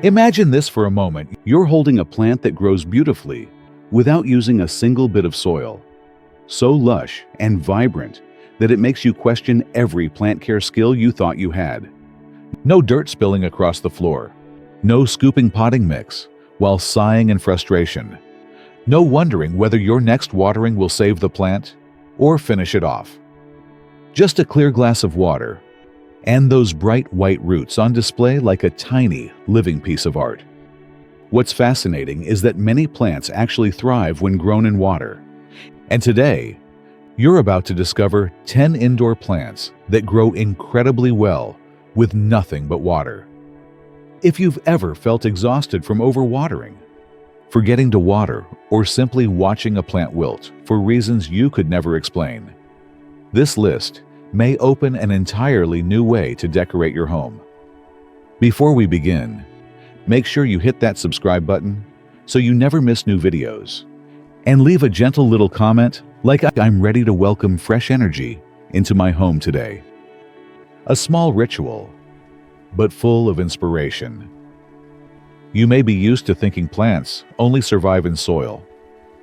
Imagine this for a moment. You're holding a plant that grows beautifully without using a single bit of soil. So lush and vibrant that it makes you question every plant care skill you thought you had. No dirt spilling across the floor. No scooping potting mix while sighing in frustration. No wondering whether your next watering will save the plant or finish it off. Just a clear glass of water and those bright white roots on display like a tiny, living piece of art. What's fascinating is that many plants actually thrive when grown in water. And today, you're about to discover 10 indoor plants that grow incredibly well with nothing but water. If you've ever felt exhausted from overwatering, forgetting to water, or simply watching a plant wilt for reasons you could never explain, this list may open an entirely new way to decorate your home. Before we begin, make sure you hit that subscribe button so you never miss new videos. And leave a gentle little comment like I'm ready to welcome fresh energy into my home today. A small ritual, but full of inspiration. You may be used to thinking plants only survive in soil,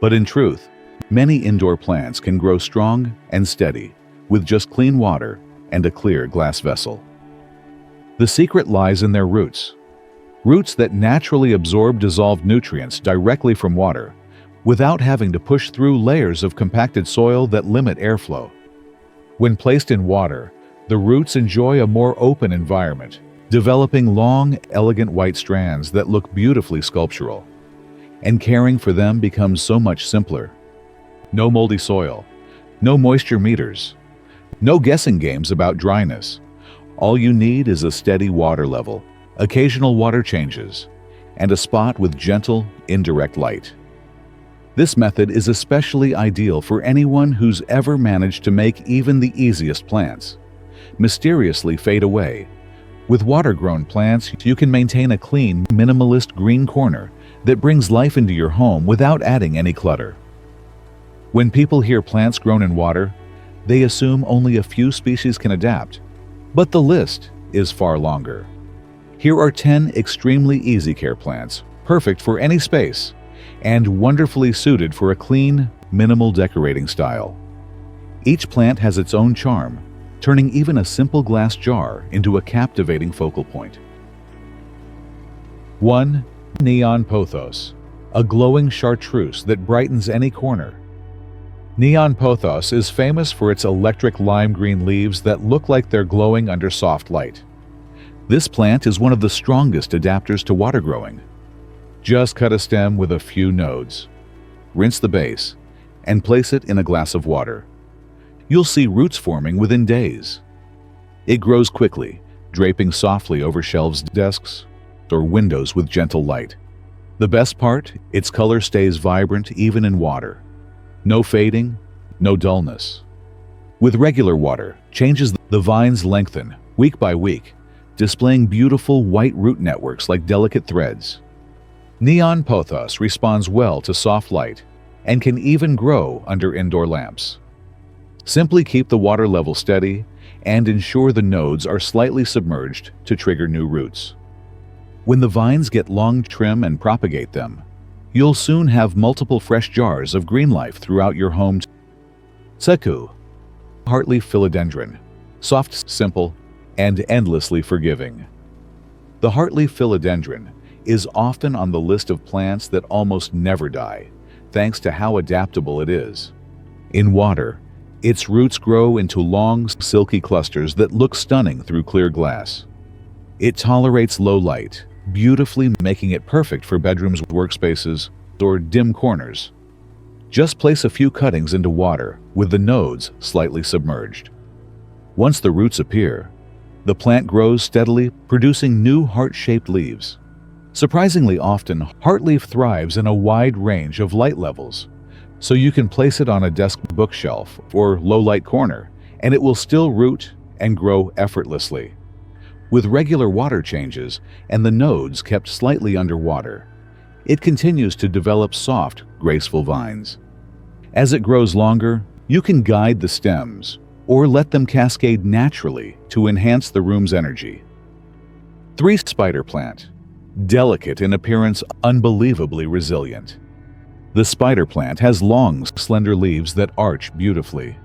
but in truth, many indoor plants can grow strong and steady with just clean water and a clear glass vessel. The secret lies in their roots. Roots that naturally absorb dissolved nutrients directly from water without having to push through layers of compacted soil that limit airflow. When placed in water, the roots enjoy a more open environment, developing long, elegant white strands that look beautifully sculptural. And caring for them becomes so much simpler. No moldy soil, no moisture meters, no guessing games about dryness. All you need is a steady water level, occasional water changes, and a spot with gentle, indirect light. This method is especially ideal for anyone who's ever managed to make even the easiest plants mysteriously fade away. With water-grown plants, you can maintain a clean, minimalist green corner that brings life into your home without adding any clutter. When people hear plants grown in water, they assume only a few species can adapt, but the list is far longer. Here are 10 extremely easy care plants, perfect for any space, and wonderfully suited for a clean, minimal decorating style. Each plant has its own charm, turning even a simple glass jar into a captivating focal point. 1. Neon pothos, a glowing chartreuse that brightens any corner. Neon pothos is famous for its electric lime green leaves that look like they're glowing under soft light. This plant is one of the strongest adapters to water growing. Just cut a stem with a few nodes, rinse the base, and place it in a glass of water. You'll see roots forming within days. It grows quickly, draping softly over shelves, desks, or windows with gentle light. The best part, its color stays vibrant even in water. No fading, no dullness. With regular water, changes the vines lengthen week by week, displaying beautiful white root networks like delicate threads. Neon pothos responds well to soft light and can even grow under indoor lamps. Simply keep the water level steady and ensure the nodes are slightly submerged to trigger new roots. When the vines get long, trim and propagate them. You'll soon have multiple fresh jars of green life throughout your home. Seku, heartleaf philodendron, soft, simple, and endlessly forgiving. The heartleaf philodendron is often on the list of plants that almost never die, thanks to how adaptable it is. In water, its roots grow into long, silky clusters that look stunning through clear glass. It tolerates low light, beautifully making it perfect for bedrooms, workspaces, or dim corners. Just place a few cuttings into water with the nodes slightly submerged. Once the roots appear, the plant grows steadily, producing new heart-shaped leaves. Surprisingly often, heartleaf thrives in a wide range of light levels, so you can place it on a desk, bookshelf, or low-light corner, and it will still root and grow effortlessly. With regular water changes and the nodes kept slightly underwater, it continues to develop soft, graceful vines. As it grows longer, you can guide the stems or let them cascade naturally to enhance the room's energy. 3. Spider plant, Delicate in appearance, unbelievably resilient. The spider plant has long, slender leaves that arch beautifully.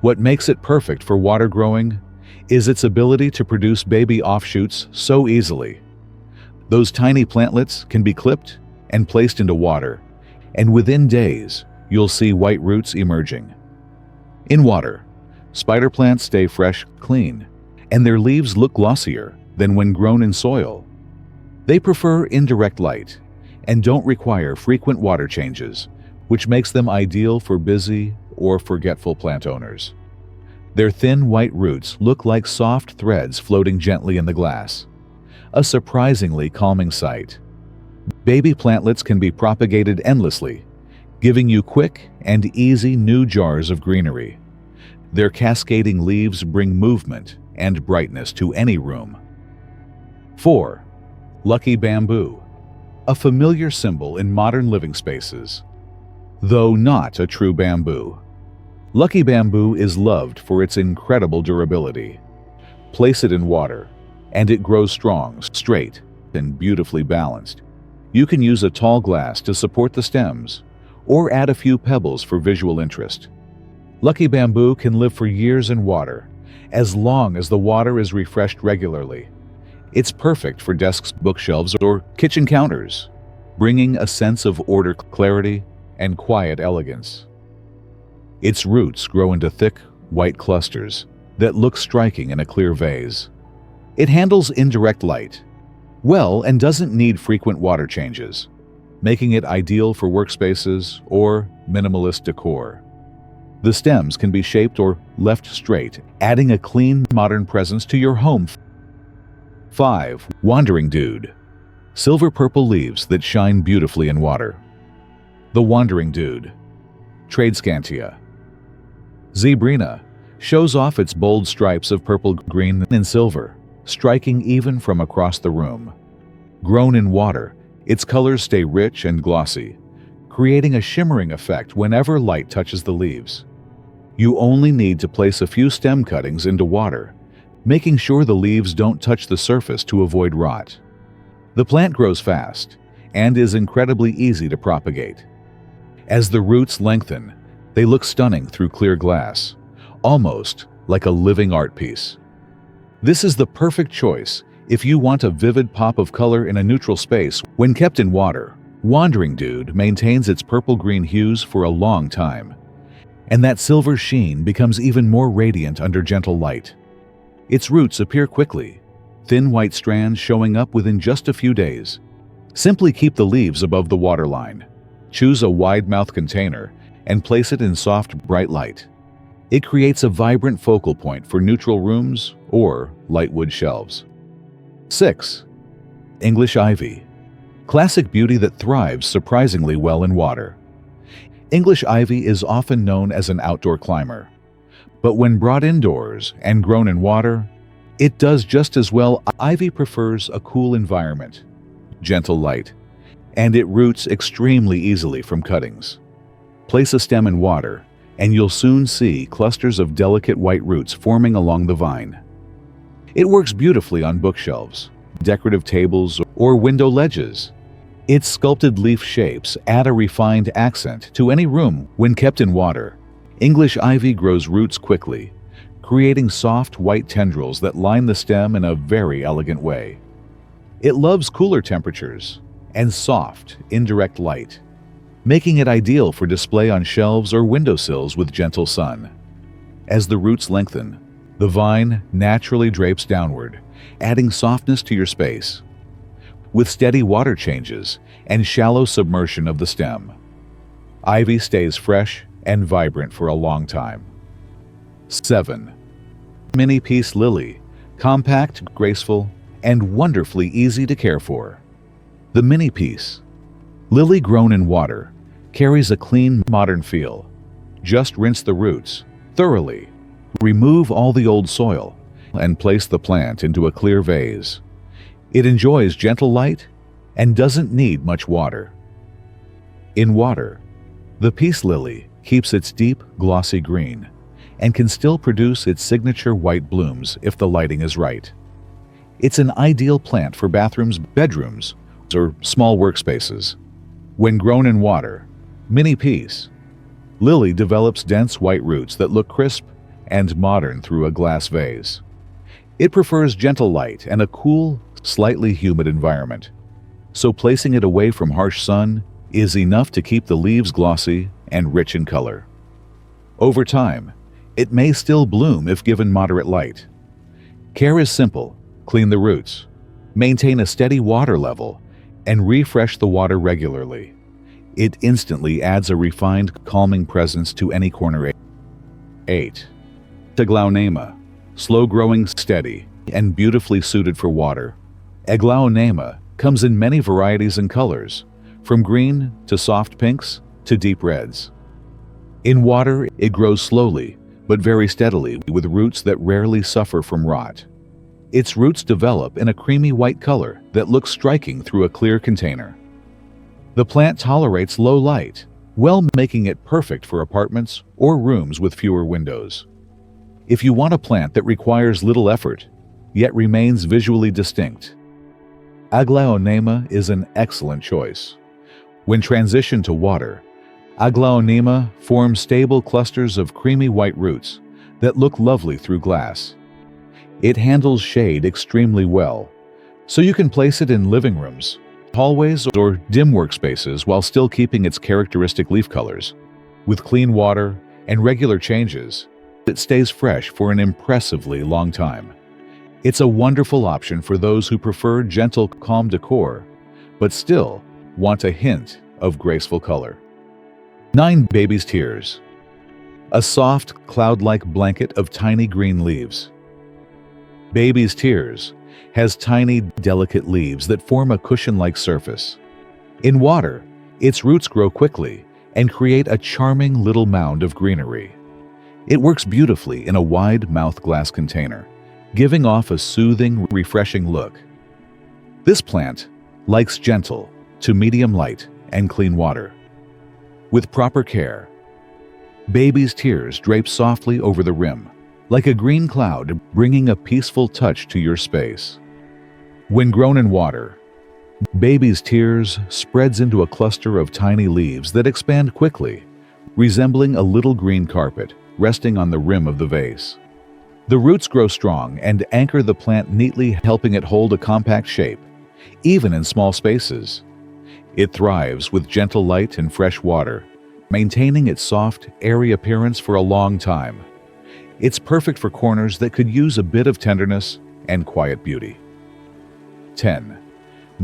What makes it perfect for water growing is its ability to produce baby offshoots so easily. Those tiny plantlets can be clipped and placed into water, and within days, you'll see white roots emerging. In water, spider plants stay fresh, clean, and their leaves look glossier than when grown in soil. They prefer indirect light and don't require frequent water changes, which makes them ideal for busy or forgetful plant owners. Their thin white roots look like soft threads floating gently in the glass, a surprisingly calming sight. Baby plantlets can be propagated endlessly, giving you quick and easy new jars of greenery. Their cascading leaves bring movement and brightness to any room. 4. Lucky bamboo, a familiar symbol in modern living spaces. Though not a true bamboo, lucky bamboo is loved for its incredible durability. Place it in water, and it grows strong, straight, and beautifully balanced. You can use a tall glass to support the stems, or add a few pebbles for visual interest. Lucky bamboo can live for years in water, as long as the water is refreshed regularly. It's perfect for desks, bookshelves, or kitchen counters, bringing a sense of order, clarity, and quiet elegance. Its roots grow into thick, white clusters that look striking in a clear vase. It handles indirect light well and doesn't need frequent water changes, making it ideal for workspaces or minimalist decor. The stems can be shaped or left straight, adding a clean, modern presence to your home. 5. Wandering dude, silver purple leaves that shine beautifully in water. The wandering dude, Tradescantia zebrina, shows off its bold stripes of purple, green, and silver, striking even from across the room. Grown in water, its colors stay rich and glossy, creating a shimmering effect whenever light touches the leaves. You only need to place a few stem cuttings into water, making sure the leaves don't touch the surface to avoid rot. The plant grows fast and is incredibly easy to propagate. As the roots lengthen, they look stunning through clear glass, almost like a living art piece. This is the perfect choice if you want a vivid pop of color in a neutral space. When kept in water, Wandering Dude maintains its purple-green hues for a long time, and that silver sheen becomes even more radiant under gentle light. Its roots appear quickly, thin white strands showing up within just a few days. Simply keep the leaves above the waterline. Choose a wide-mouth container and place it in soft, bright light. It creates a vibrant focal point for neutral rooms or light wood shelves. 6. English ivy, classic beauty that thrives surprisingly well in water. English ivy is often known as an outdoor climber, but when brought indoors and grown in water, it does just as well. Ivy prefers a cool environment, gentle light, and it roots extremely easily from cuttings. Place a stem in water, and you'll soon see clusters of delicate white roots forming along the vine. It works beautifully on bookshelves, decorative tables, or window ledges. Its sculpted leaf shapes add a refined accent to any room. When kept in water, English ivy grows roots quickly, creating soft white tendrils that line the stem in a very elegant way. It loves cooler temperatures and soft, indirect light, making it ideal for display on shelves or windowsills with gentle sun. As the roots lengthen, the vine naturally drapes downward, adding softness to your space. With steady water changes and shallow submersion of the stem, ivy stays fresh and vibrant for a long time. 7. Mini peace lily, compact, graceful, and wonderfully easy to care for. The mini peace lily, grown in water, carries a clean, modern feel. Just rinse the roots thoroughly, remove all the old soil, and place the plant into a clear vase. It enjoys gentle light and doesn't need much water. In water, the peace lily keeps its deep, glossy green and can still produce its signature white blooms if the lighting is right. It's an ideal plant for bathrooms, bedrooms, or small workspaces. When grown in water, mini peas. Lily develops dense white roots that look crisp and modern through a glass vase. It prefers gentle light and a cool, slightly humid environment, so placing it away from harsh sun is enough to keep the leaves glossy and rich in color. Over time, it may still bloom if given moderate light. Care is simple: clean the roots, maintain a steady water level, and refresh the water regularly. It instantly adds a refined, calming presence to any corner. 8. Aglaonema. Slow-growing, steady, and beautifully suited for water. Aglaonema comes in many varieties and colors, from green to soft pinks to deep reds. In water, it grows slowly, but very steadily, with roots that rarely suffer from rot. Its roots develop in a creamy white color that looks striking through a clear container. The plant tolerates low light, making it perfect for apartments or rooms with fewer windows. If you want a plant that requires little effort, yet remains visually distinct, Aglaonema is an excellent choice. When transitioned to water, Aglaonema forms stable clusters of creamy white roots that look lovely through glass. It handles shade extremely well, so you can place it in living rooms, hallways, or dim workspaces while still keeping its characteristic leaf colors. With clean water and regular changes, it stays fresh for an impressively long time. It's a wonderful option for those who prefer gentle, calm decor, but still want a hint of graceful color. 9. Baby's Tears. A soft, cloud-like blanket of tiny green leaves. Baby's Tears has tiny, delicate leaves that form a cushion-like surface. In water, its roots grow quickly and create a charming little mound of greenery. It works beautifully in a wide-mouthed glass container, giving off a soothing, refreshing look. This plant likes gentle to medium light and clean water. With proper care, Baby's Tears drape softly over the rim, like a green cloud, bringing a peaceful touch to your space. When grown in water, Baby's Tears spreads into a cluster of tiny leaves that expand quickly, resembling a little green carpet resting on the rim of the vase. The roots grow strong and anchor the plant neatly, helping it hold a compact shape, even in small spaces. It thrives with gentle light and fresh water, maintaining its soft, airy appearance for a long time. It's perfect for corners that could use a bit of tenderness and quiet beauty. 10.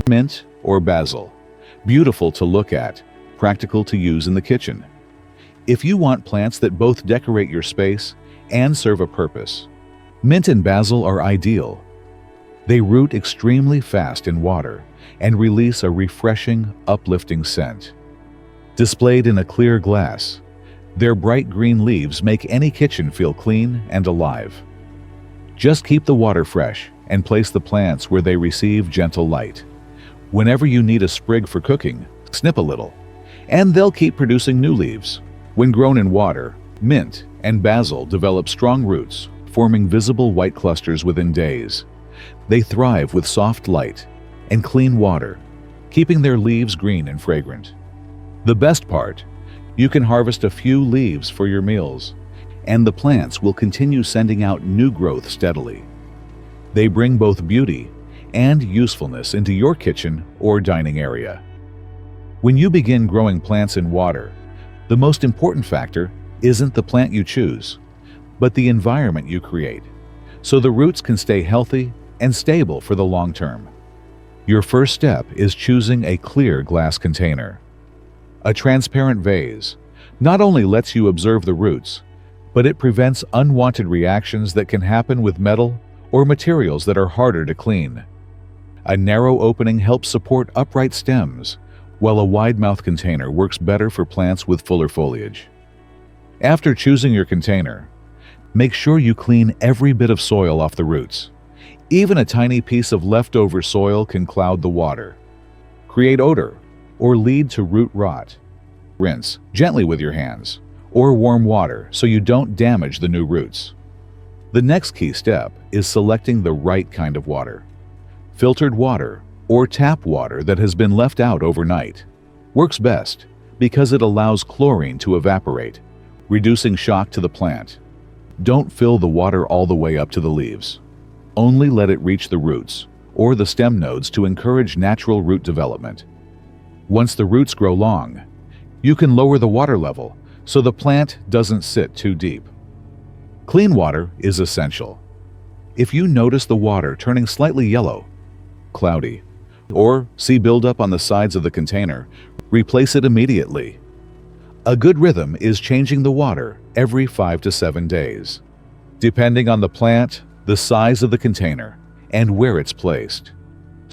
Mint or basil. Beautiful to look at, practical to use in the kitchen. If you want plants that both decorate your space and serve a purpose, mint and basil are ideal. They root extremely fast in water and release a refreshing, uplifting scent. Displayed in a clear glass, their bright green leaves make any kitchen feel clean and alive. Just keep the water fresh and place the plants where they receive gentle light. Whenever you need a sprig for cooking, snip a little, and they'll keep producing new leaves. When grown in water, mint and basil develop strong roots, forming visible white clusters within days. They thrive with soft light and clean water, keeping their leaves green and fragrant. The best part, you can harvest a few leaves for your meals, and the plants will continue sending out new growth steadily. They bring both beauty and usefulness into your kitchen or dining area. When you begin growing plants in water, the most important factor isn't the plant you choose, but the environment you create, so the roots can stay healthy and stable for the long term. Your first step is choosing a clear glass container. A transparent vase not only lets you observe the roots, but it prevents unwanted reactions that can happen with metal or materials that are harder to clean. A narrow opening helps support upright stems, while a wide-mouthed container works better for plants with fuller foliage. After choosing your container, make sure you clean every bit of soil off the roots. Even a tiny piece of leftover soil can cloud the water, create odor, or lead to root rot. Rinse gently with your hands or warm water so you don't damage the new roots. The next key step is selecting the right kind of water. Filtered water or tap water that has been left out overnight works best because it allows chlorine to evaporate, reducing shock to the plant. Don't fill the water all the way up to the leaves. Only let it reach the roots or the stem nodes to encourage natural root development. Once the roots grow long, you can lower the water level so the plant doesn't sit too deep. Clean water is essential. If you notice the water turning slightly yellow, cloudy, or see buildup on the sides of the container, replace it immediately. A good rhythm is changing the water every 5 to 7 days, depending on the plant, the size of the container, and where it's placed.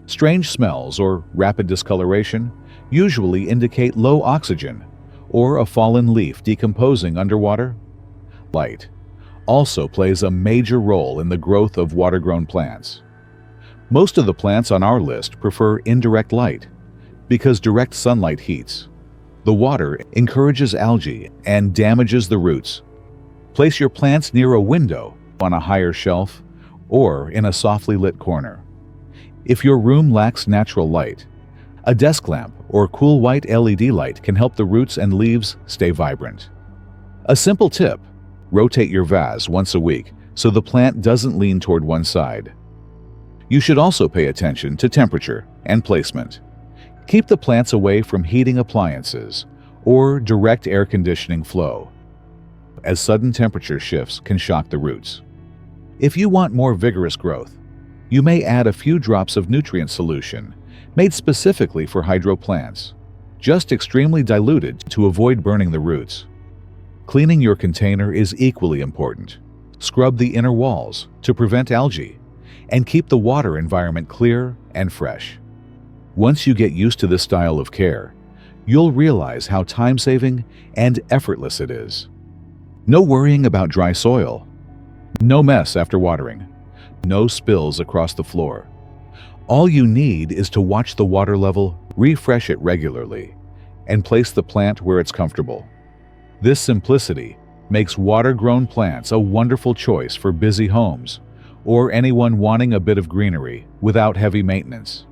Strange smells or rapid discoloration usually indicate low oxygen or a fallen leaf decomposing underwater. Light also plays a major role in the growth of water-grown plants. Most of the plants on our list prefer indirect light because direct sunlight heats. The water encourages algae and damages the roots. Place your plants near a window, on a higher shelf, or in a softly lit corner. If your room lacks natural light, a desk lamp or cool white LED light can help the roots and leaves stay vibrant. A simple tip: rotate your vase once a week so the plant doesn't lean toward one side. You should also pay attention to temperature and placement. Keep the plants away from heating appliances or direct air conditioning flow, as sudden temperature shifts can shock the roots. If you want more vigorous growth, you may add a few drops of nutrient solution made specifically for hydro plants, just extremely diluted to avoid burning the roots. Cleaning your container is equally important. Scrub the inner walls to prevent algae and keep the water environment clear and fresh. Once you get used to this style of care, you'll realize how time-saving and effortless it is. No worrying about dry soil, no mess after watering, no spills across the floor. All you need is to watch the water level, refresh it regularly, and place the plant where it's comfortable. This simplicity makes water-grown plants a wonderful choice for busy homes or anyone wanting a bit of greenery without heavy maintenance.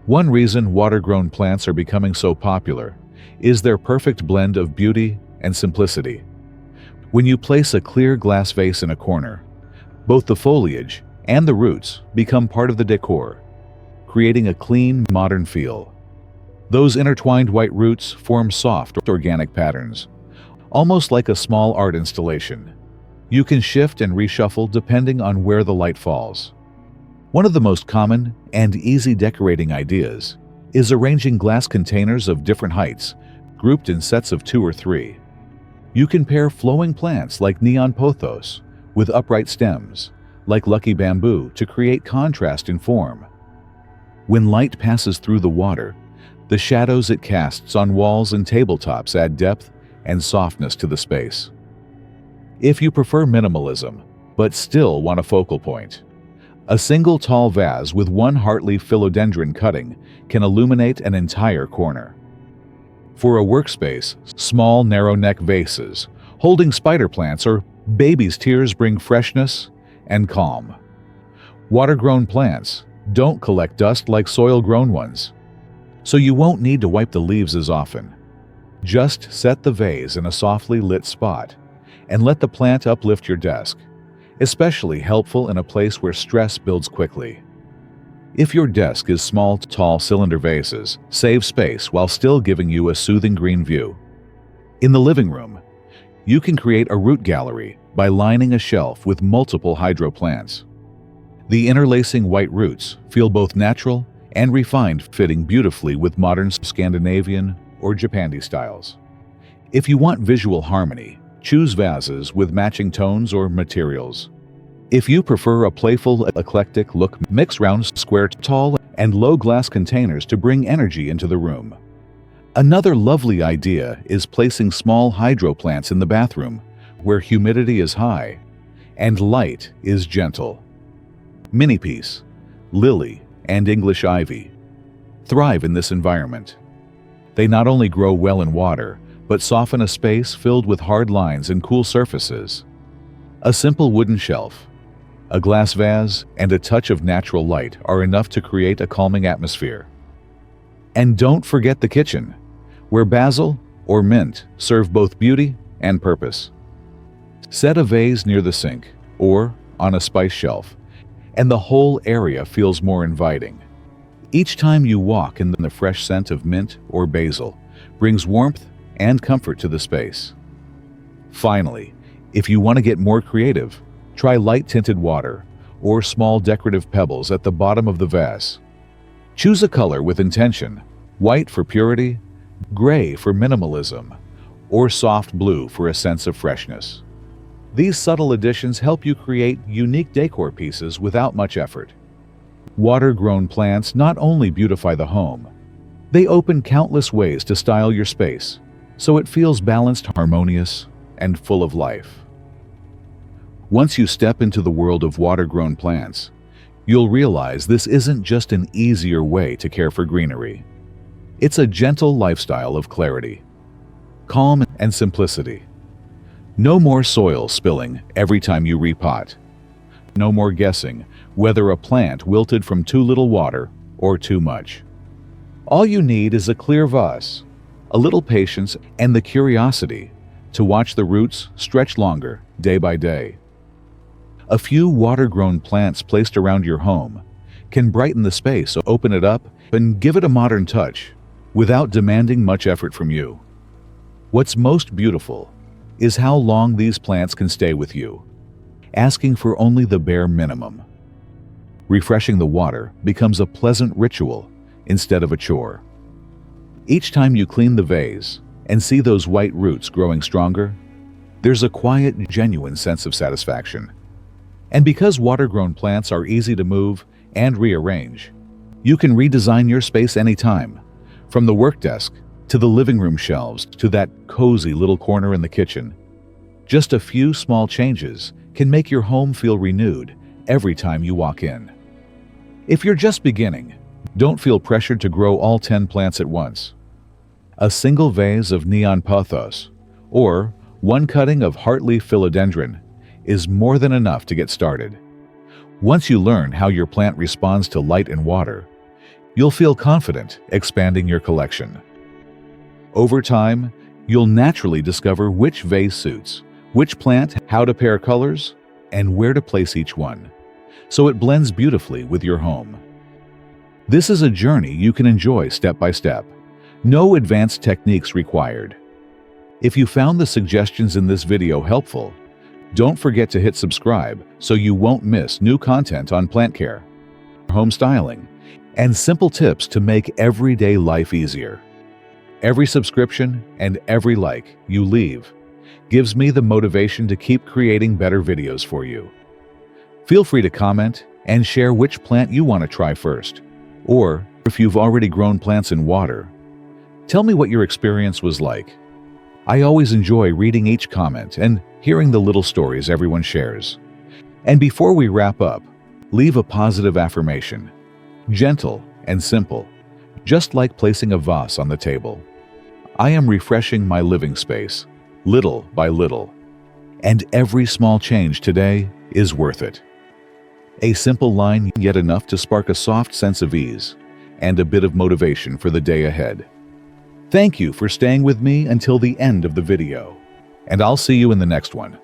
One reason water-grown plants are becoming so popular is their perfect blend of beauty and simplicity. When you place a clear glass vase in a corner, both the foliage and the roots become part of the decor, creating a clean, modern feel. Those intertwined white roots form soft, organic patterns, almost like a small art installation. You can shift and reshuffle depending on where the light falls. One of the most common and easy decorating ideas is arranging glass containers of different heights, grouped in sets of 2 or 3. You can pair flowing plants like neon pothos with upright stems, like lucky bamboo, to create contrast in form. When light passes through the water, the shadows it casts on walls and tabletops add depth and softness to the space. If you prefer minimalism, but still want a focal point, a single tall vase with one heartleaf philodendron cutting can illuminate an entire corner. For a workspace, small narrow-neck vases holding spider plants or baby's tears bring freshness and calm. Water-grown plants don't collect dust like soil-grown ones, so you won't need to wipe the leaves as often. Just set the vase in a softly lit spot and let the plant uplift your desk, especially helpful in a place where stress builds quickly. If your desk is small, tall cylinder vases, save space while still giving you a soothing green view. In the living room, you can create a root gallery by lining a shelf with multiple hydro plants. The interlacing white roots feel both natural and refined, fitting beautifully with modern Scandinavian or Japandi styles. If you want visual harmony, choose vases with matching tones or materials. If you prefer a playful, eclectic look, mix round, square, tall, and low glass containers to bring energy into the room. Another lovely idea is placing small hydro plants in the bathroom, where humidity is high and light is gentle. Mini peace, lily, and English ivy thrive in this environment. They not only grow well in water, but soften a space filled with hard lines and cool surfaces. A simple wooden shelf, A glass vase and a touch of natural light are enough to create a calming atmosphere. And don't forget the kitchen, where basil or mint serve both beauty and purpose. Set a vase near the sink or on a spice shelf, and the whole area feels more inviting. Each time you walk in, the fresh scent of mint or basil brings warmth and comfort to the space. Finally, if you want to get more creative, try light tinted water or small decorative pebbles at the bottom of the vase. Choose a color with intention: white for purity, gray for minimalism, or soft blue for a sense of freshness. These subtle additions help you create unique decor pieces without much effort. Water-grown plants not only beautify the home, they open countless ways to style your space, so it feels balanced, harmonious, and full of life. Once you step into the world of water-grown plants, you'll realize this isn't just an easier way to care for greenery. It's a gentle lifestyle of clarity, calm, and simplicity. No more soil spilling every time you repot. No more guessing whether a plant wilted from too little water or too much. All you need is a clear vase, a little patience, and the curiosity to watch the roots stretch longer day by day. A few water-grown plants placed around your home can brighten the space, open it up, and give it a modern touch without demanding much effort from you. What's most beautiful is how long these plants can stay with you, asking for only the bare minimum. Refreshing the water becomes a pleasant ritual instead of a chore. Each time you clean the vase and see those white roots growing stronger, there's a quiet, genuine sense of satisfaction. And because water-grown plants are easy to move and rearrange, you can redesign your space anytime, from the work desk to the living room shelves to that cozy little corner in the kitchen. Just a few small changes can make your home feel renewed every time you walk in. If you're just beginning, don't feel pressured to grow all 10 plants at once. A single vase of neon pothos or one cutting of heartleaf philodendron is more than enough to get started. Once you learn how your plant responds to light and water, you'll feel confident expanding your collection. Over time, you'll naturally discover which vase suits, which plant, how to pair colors, and where to place each one, so it blends beautifully with your home. This is a journey you can enjoy step by step. No advanced techniques required. If you found the suggestions in this video helpful, don't forget to hit subscribe so you won't miss new content on plant care, home styling, and simple tips to make everyday life easier. Every subscription and every like you leave gives me the motivation to keep creating better videos for you. Feel free to comment and share which plant you want to try first, or if you've already grown plants in water, tell me what your experience was like. I always enjoy reading each comment and hearing the little stories everyone shares. And before we wrap up, leave a positive affirmation, gentle and simple, just like placing a vase on the table. I am refreshing my living space, little by little, and every small change today is worth it. A simple line, yet enough to spark a soft sense of ease and a bit of motivation for the day ahead. Thank you for staying with me until the end of the video, and I'll see you in the next one.